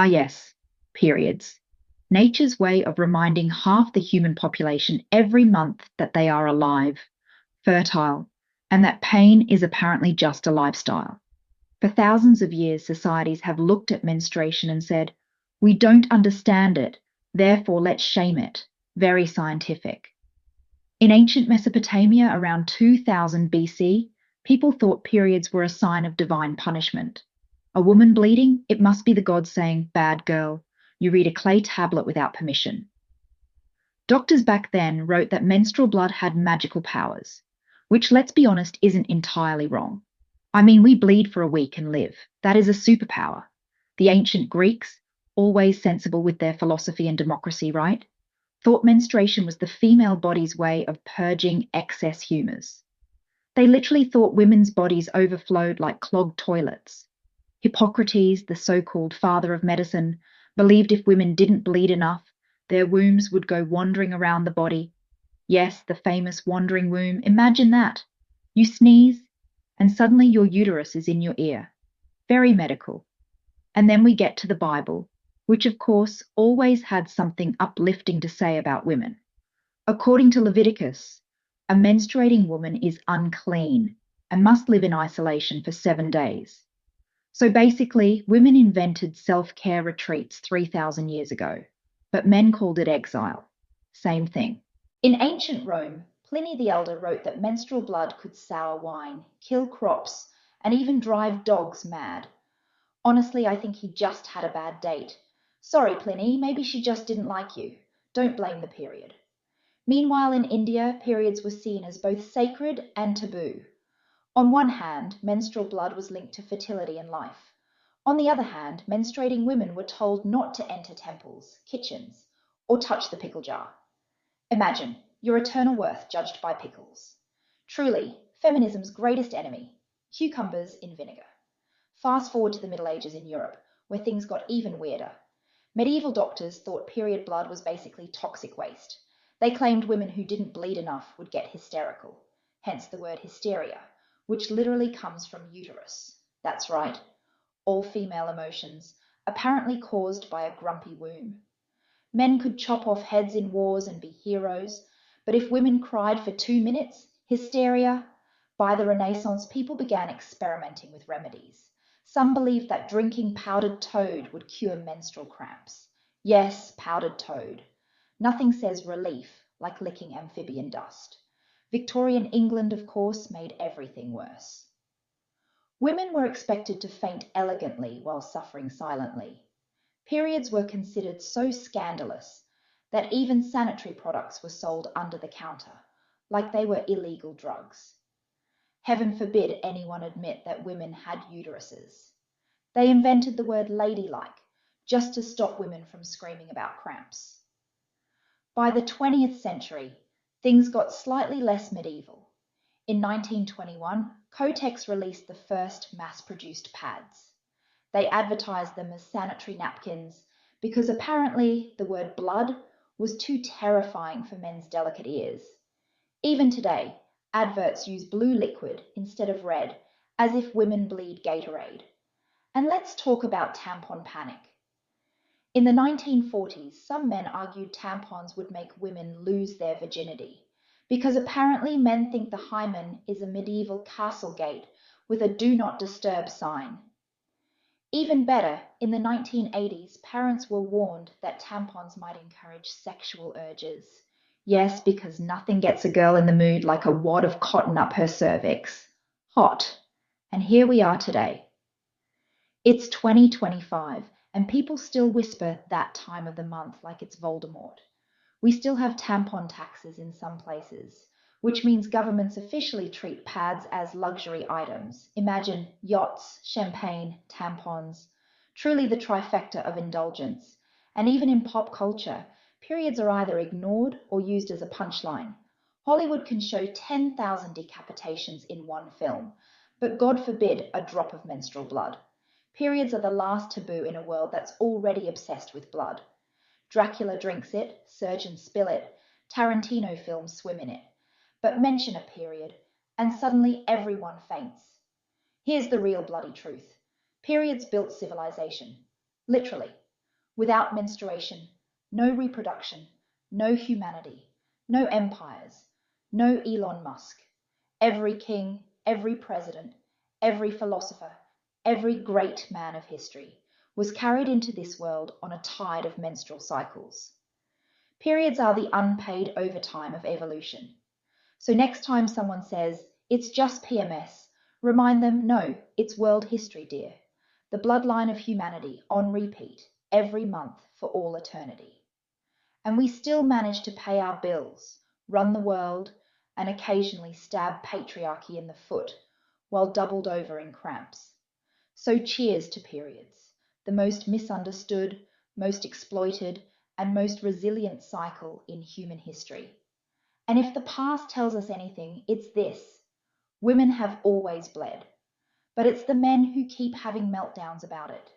Ah, yes, periods. Nature's way of reminding half the human population every month that they are alive, fertile, and that pain is apparently just a lifestyle. For thousands of years, societies have looked at menstruation and said, we don't understand it, therefore let's shame it. Very scientific. In ancient Mesopotamia around 2000 BC, people thought periods were a sign of divine punishment. A woman bleeding, it must be the gods saying, bad girl, you read a clay tablet without permission. Doctors back then wrote that menstrual blood had magical powers, which, let's be honest, isn't entirely wrong. I mean, we bleed for a week and live. That is a superpower. The ancient Greeks, always sensible with their philosophy and democracy, right? Thought menstruation was the female body's way of purging excess humours. They literally thought women's bodies overflowed like clogged toilets. Hippocrates, the so-called father of medicine, believed if women didn't bleed enough, their wombs would go wandering around the body. Yes, the famous wandering womb. Imagine that. You sneeze, and suddenly your uterus is in your ear. Very medical. And then we get to the Bible, which of course always had something uplifting to say about women. According to Leviticus, a menstruating woman is unclean and must live in isolation for 7 days. So basically, women invented self-care retreats 3,000 years ago, but men called it exile. Same thing. In ancient Rome, Pliny the Elder wrote that menstrual blood could sour wine, kill crops, and even drive dogs mad. Honestly, I think he just had a bad date. Sorry, Pliny, maybe she just didn't like you. Don't blame the period. Meanwhile, in India, periods were seen as both sacred and taboo. On one hand, menstrual blood was linked to fertility and life. On the other hand, menstruating women were told not to enter temples, kitchens, or touch the pickle jar. Imagine your eternal worth judged by pickles. Truly, feminism's greatest enemy, cucumbers in vinegar. Fast forward to the Middle Ages in Europe, where things got even weirder. Medieval doctors thought period blood was basically toxic waste. They claimed women who didn't bleed enough would get hysterical, hence the word hysteria, which literally comes from uterus. That's right, all female emotions, apparently caused by a grumpy womb. Men could chop off heads in wars and be heroes, but if women cried for 2 minutes, hysteria. By the Renaissance, people began experimenting with remedies. Some believed that drinking powdered toad would cure menstrual cramps. Yes, powdered toad. Nothing says relief like licking amphibian dust. Victorian England, of course, made everything worse. Women were expected to faint elegantly while suffering silently. Periods were considered so scandalous that even sanitary products were sold under the counter, like they were illegal drugs. Heaven forbid anyone admit that women had uteruses. They invented the word ladylike just to stop women from screaming about cramps. By the 20th century, things got slightly less medieval. In 1921, Kotex released the first mass-produced pads. They advertised them as sanitary napkins because apparently the word blood was too terrifying for men's delicate ears. Even today, adverts use blue liquid instead of red, as if women bleed 𝐬𝐿Gatorade. And let's talk about tampon panic. In the 1940s, some men argued tampons would make women lose their virginity, because apparently men think the hymen is a medieval castle gate with a do not disturb sign. Even better, in the 1980s, parents were warned that tampons might encourage sexual urges. Yes, because nothing gets a girl in the mood like a wad of cotton up her cervix. Hot. And here we are today. It's 2025, and people still whisper that time of the month like it's Voldemort. We still have tampon taxes in some places, which means governments officially treat pads as luxury items. Imagine yachts, champagne, tampons. Truly the trifecta of indulgence. And even in pop culture, periods are either ignored or used as a punchline. Hollywood can show 10,000 decapitations in one film, but God forbid a drop of menstrual blood. Periods are the last taboo in a world that's already obsessed with blood. Dracula drinks it, surgeons spill it, Tarantino films swim in it. But mention a period, and suddenly everyone faints. Here's the real bloody truth. Periods built civilization. Literally. Without menstruation, no reproduction, no humanity, no empires, no Elon Musk. Every king, every president, every philosopher, every great man of history was carried into this world on a tide of menstrual cycles. Periods are the unpaid overtime of evolution. So next time someone says, it's just PMS, remind them, no, it's world history, dear. The bloodline of humanity on repeat, every month for all eternity. And we still manage to pay our bills, run the world, and occasionally stab patriarchy in the foot while doubled over in cramps. So cheers to periods, the most misunderstood, most exploited, and most resilient cycle in human history. And if the past tells us anything, it's this: women have always bled, but it's the men who keep having meltdowns about it.